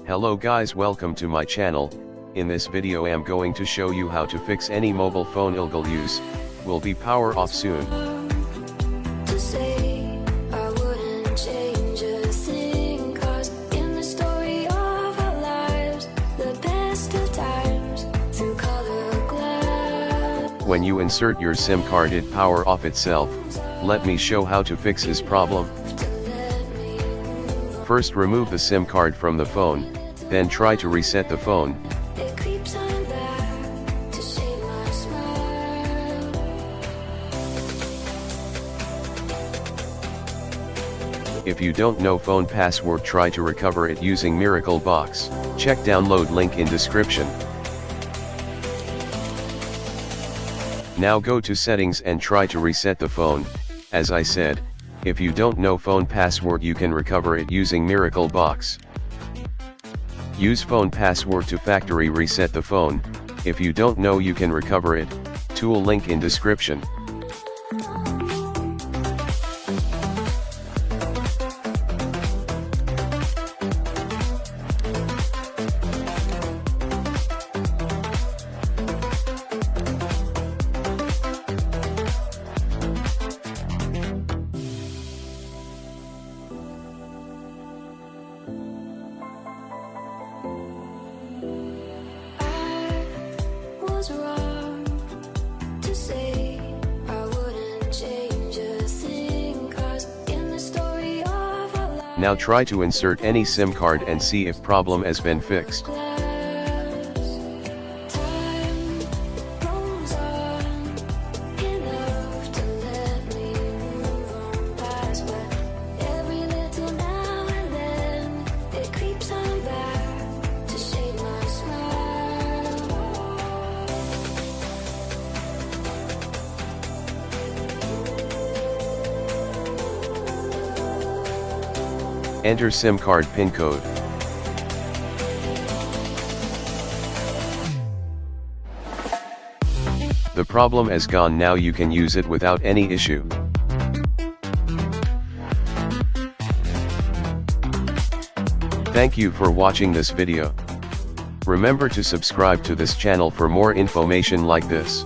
Hello guys, welcome to my channel. In this video I'm going to show you how to fix any mobile phone illegal use. Will be power off soon. When you insert your SIM card it power off itself. Let me show how to fix this problem. First remove the SIM card from the phone, then try to reset the phone. If you don't know phone password, try to recover it using Miracle Box. Check download link in description. Now go to settings and try to reset the phone. As I said, if you don't know phone password you can recover it using Miracle Box. Use phone password to factory reset the phone. If you don't know you can recover it. Tool link in description. Wrong to say I wouldn't change a thing, 'cause in the story of our life. Now try to insert any SIM card and see if problem has been fixed. Enter SIM card PIN code. The problem is gone, now you can use it without any issue. Thank you for watching this video. Remember to subscribe to this channel for more information like this.